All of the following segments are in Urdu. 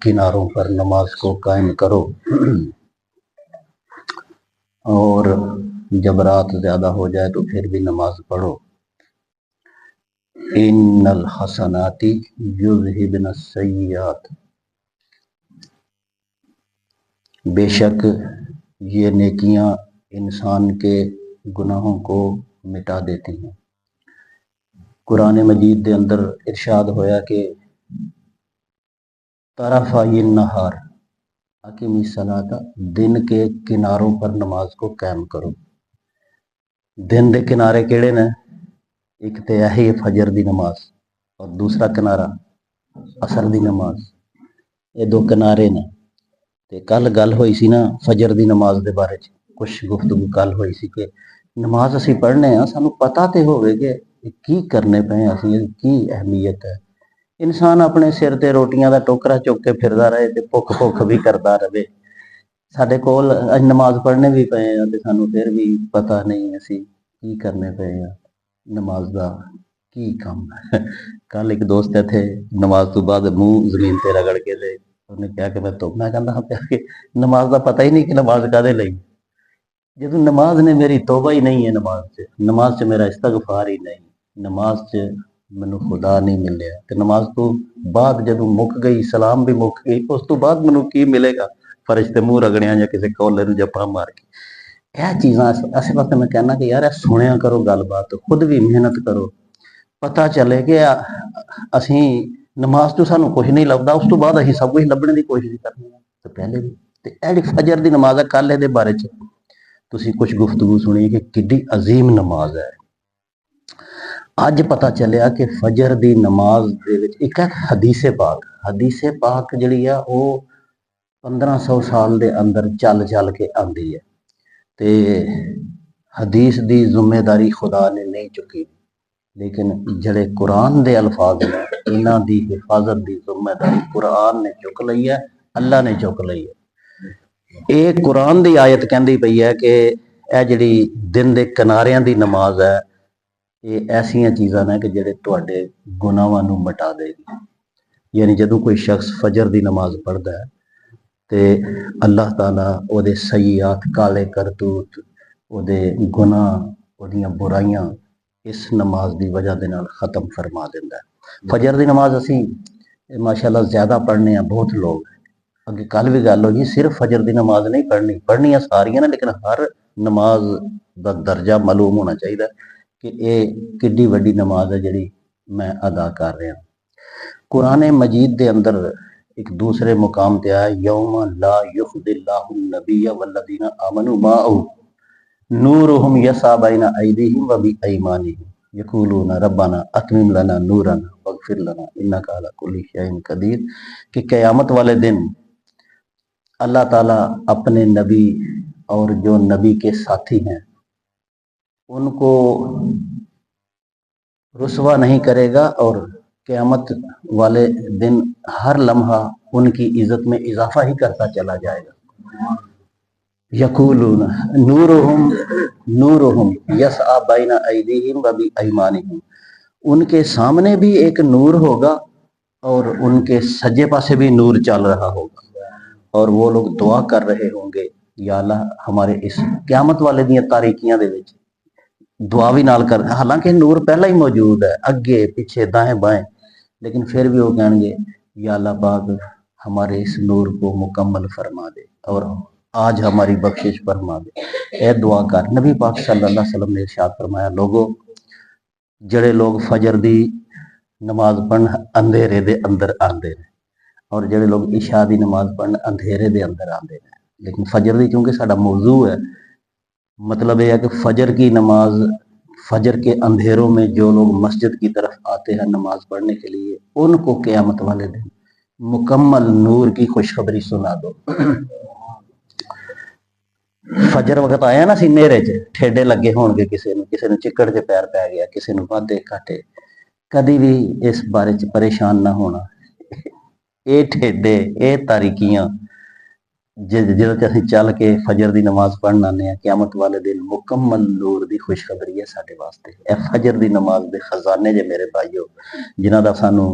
کناروں پر نماز کو قائم کرو، اور جب رات زیادہ ہو جائے تو پھر بھی نماز پڑھو۔ ان الحسنات یذہبن السیئات، بے شک یہ نیکیاں انسان کے گناہوں کو مٹا دیتی ہیں۔ قرآن مجید دے اندر ارشاد ہویا کہ طرفی النہار اقیموا الصلاۃ، دن کے کناروں پر نماز کو قائم کرو۔ دن دے کنارے کیڑے نے؟ ایک تے ہے فجر دی نماز، اور دوسرا کنارہ عصر دی نماز۔ یہ دو کنارے نے۔ تے کل گل ہوئی سی نا فجر دی نماز دے بارے چ، کچھ گفتگو کل ہوئی سی کہ نماز اسی پڑھنے ہیں، سانو پتہ تے ہوئے کہ کی کرنے پئے اسی، کی اہمیت ہے۔ انسان اپنے سر تے روٹیاں دا ٹوکرا چک کے پھردا رہے تے بھکھ بھی کردا رہے۔ ساڈے کول نماز پڑھنے بھی پئے ہیں تے سانو پھر بھی پتہ نہیں اسی کی کرنے پئے ہیں، نماز دا کی کام ہے۔ کل ایک دوست تھے نماز تو بعد منہ زمین تے رگڑ کے دے انہیں کہا کہ میں تو میں کہندا پیا کہ نماز دا پتہ ہی نہیں کہ نماز کادے لئی، جدوں نماز نے میری توبہ ہی نہیں ہے، نماز چ میرا استغفار ہی نہیں، نماز چ مینوں خدا نہیں ملیا، تے نماز تو بعد جدوں مک گئی، سلام بھی مک گئی، اس تو بعد مینوں کی ملے گا؟ فرشتے منہ رگڑیاں یا کسی کولے نوں جپا مار کے۔ یہ چیزاں اس وقت میں کہنا کہ یار سنیا کرو گل بات، خود بھی محنت کرو، پتہ چلے کہ اسی نماز تو سانو کچھ نہیں لبدا، اس تو بعد اسی سب کچھ لبنے دی کوشش کرنی ہے۔ تو پہلے بھی تے ایڑی فجر دی نماز ہے، کل دے بارے چ تسی کچھ گفتگو سنی کہ کڈی عظیم نماز ہے۔ اج پتہ چلیا کہ فجر دی نماز دے وچ ایک حدیث پاک جڑی ہے وہ 1500 سال دے اندر چل کے آندی ہے، تے حدیث دی ذمہ داری خدا نے نہیں چکی، لیکن جڑے قرآن دے الفاظ نے انہاں دی حفاظت دی ذمہ داری قرآن نے چک لئی ہے، اللہ نے چک لئی ہے۔ ایک قرآن دی آیت کہندی پئی ہے کہ اے جڑی دن دے کناریاں دی نماز ہے، یہ ایسیاں چیزاں نے کہ جڑے تواڈے گناہاں نوں مٹا دے گی۔ یعنی جدوں کوئی شخص فجر دی نماز پڑھدا ہے تے اللہ تعالیٰ او دے سیئات، کالے کرتوت، او دے گناہ، او دیاں برائیاں اس نماز دی وجہ دے نال ختم فرما دیندا ہے۔ فجر دی نماز اسی ماشاءاللہ زیادہ پڑھنے ہیں، بہت لوگ اگے کل بھی گل ہوئی، صرف فجر دی نماز نہیں پڑھنی ہے ساریاں نے، لیکن ہر نماز دا درجہ معلوم ہونا چاہیے کہ اے کڈی وڈی نماز ہے جڑی میں ادا کر رہا ہوں۔ قرآن مجید دے اندر ایک دوسرے مقام تے آیا یوم لا یخزی اللہ النبی والذین آمنوا معہ نورہم یسعی بین ایدیہم وبایمانہم یقولون ربنا اتمم لنا نورنا واغفر لنا انک علی کل شیء قدیر، کہ قیامت والے دن اللہ تعالیٰ اپنے نبی اور جو نبی کے ساتھی ہیں ان کو رسوا نہیں کرے گا، اور قیامت والے دن ہر لمحہ ان کی عزت میں اضافہ ہی کرتا چلا جائے گا۔ یقولون نورہم یسعی بین ایدیہم وبایمانہم، ان کے سامنے بھی ایک نور ہوگا اور ان کے سجے پاسے بھی نور چل رہا ہوگا، اور وہ لوگ دعا کر رہے ہوں گے یا اللہ ہمارے اس قیامت والے دیاں تاریکیاں دے وچ دعا بھی نال کر، حالانکہ نور پہلا ہی موجود ہے اگے پیچھے دائیں بائیں، لیکن پھر بھی وہ کہیں گے یا اللہ پاک ہمارے اس نور کو مکمل فرما دے اور آج ہماری بخشش فرما دے، اے دعا کر۔ نبی پاک صلی اللہ علیہ وسلم نے ارشاد فرمایا، لوگوں جڑے لوگ فجر دی نماز پڑھن اندھیرے دے اندر آندے ہیں، اور جڑے لوگ عشاء دی نماز پڑھن اندھیرے دے اندر آندے ہیں، لیکن فجر دی چونکہ ساڈا موضوع ہے، مطلب یہ ہے کہ فجر کی نماز، فجر کے اندھیروں میں جو لوگ مسجد کی طرف آتے ہیں نماز پڑھنے کے لیے، ان کو قیامت والے دن مکمل نور کی خوشخبری سنا دو۔ فجر وقت آیا نا سی نیرے چ ٹھیڈے لگے ہون گے، کسی نے چکڑ چ پیر پی گیا، کسی نے وادے کاٹے، کدی بھی اس بارے چ پریشان نہ ہونا۔ اے ٹھیڈے، اے تاریکیاں جدوں تے اسی چل کے فجر دی نماز پڑھن آنے ہیں، قیامت والے دن مکمل نور دی خوشخبری ہے ساڈے واسطے۔ اے فجر دی نماز دے خزانے جے میرے بھائیو، جنہاں دا سانو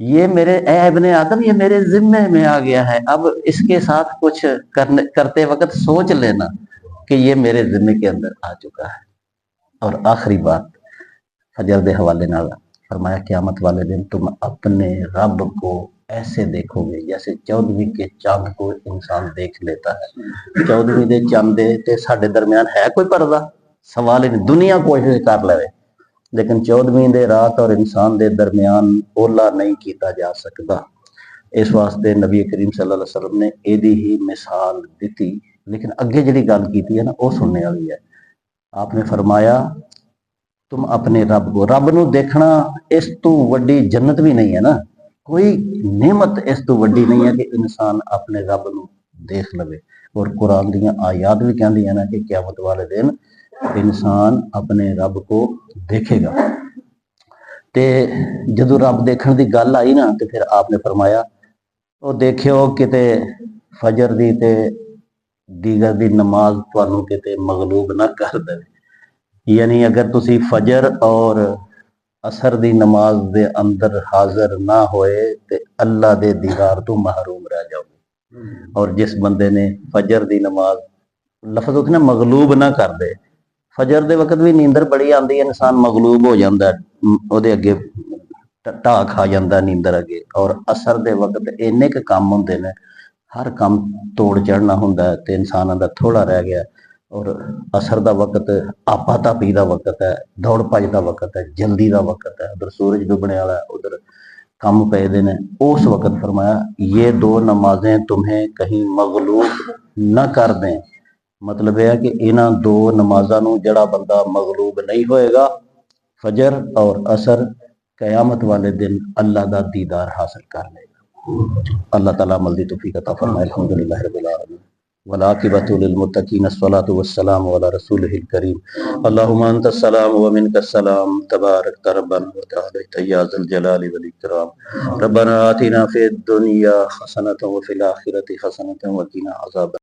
یہ میرے اے ابن آدم یہ میرے ذمے میں آ گیا ہے، اب اس کے ساتھ کچھ کرتے وقت سوچ لینا کہ یہ میرے ذمے کے اندر آ چکا ہے۔ اور آخری بات فجر دے حوالے نال فرمایا قیامت والے دن تم اپنے رب کو ایسے دیکھو گے جیسے 14ویں کے چاند کو انسان دیکھ لیتا ہے۔ 14ویں دے چاند تے ساڈے درمیان ہے کوئی پردہ؟ سوال ہی نہیں، دنیا کوشش کر لے لیکن 14ویں دے رات اور انسان دے درمیان اولا نہیں کیتا جا سکتا۔ اس واسطے نبی کریم صلی اللہ علیہ وسلم نے ایدی ہی مثال دیتی، لیکن اگے جڑی گل کیتی ہے نا وہ سننے والی ہے۔ آپ نے فرمایا تم اپنے رب کو، رب نو دیکھنا اس تو وڈی جنت بھی نہیں ہے نا، کوئی نعمت اس تو وڈی نہیں ہے کہ انسان اپنے رب نو دیکھ لوے۔ اور قرآن دیاں آیات بھی کہندی ہیں نا کہ قیامت والے دن انسان اپنے رب کو دیکھے گا۔ تے جدو رب دیکھن دی گل آئی نا تے پھر آپ نے فرمایا وہ دیکھو کتے فجر دی تے دیگر دی نماز تانوں کتے مغلوب نہ کر دے، یعنی اگر تسی فجر اور اثر دی نماز دے اندر حاضر نہ ہوئے تے اللہ دے دیدار تو محروم رہ جاؤ گے۔ اور جس بندے نے فجر دی نماز لفظ ہوتے نا مغلوب نہ کر دے، فجر دے وقت بھی نیندر بڑی آندی ہے، انسان مغلوب ہو جاندہ ہے، او دے اگے ٹا کھا جاندہ نیندر اگے۔ اور اثر دے وقت اینے کے کام ہوندے نے، ہر کام توڑ چڑھنا ہوندا ہے تے انسان آندا تھوڑا رہ گیا۔ اور اثر دا وقت آپا تاپی دا وقت ہے، دوڑ بھج دا وقت ہے، جلدی دا وقت ہے، ادھر سورج ڈوبنے والا ہے، ادھر کم پے دے نے۔ اس وقت فرمایا یہ دو نمازیں تمہیں کہیں مغلوب نہ کر دیں۔ مطلب ہے کہ انہاں دو نمازاں نو جڑا بندہ مغلوب نہیں ہوئے گا، فجر اور اثر، قیامت والے دن اللہ دا دیدار حاصل کر لے گا۔ اللہ تعالیٰ عمل دی توفیق عطا فرمائے۔ الحمدللہ رب العالمین والعاقبۃ للمتقین الصلاۃ والسلام علی رسولہ الکریم اللہم انت السلام ومنک السلام تبارک ربنا وتعالیٰ یا ذا الجلال والاکرام ربنا آتنا فی الدنیا حسنۃ وفی الآخرۃ حسنۃ وقنا عذاب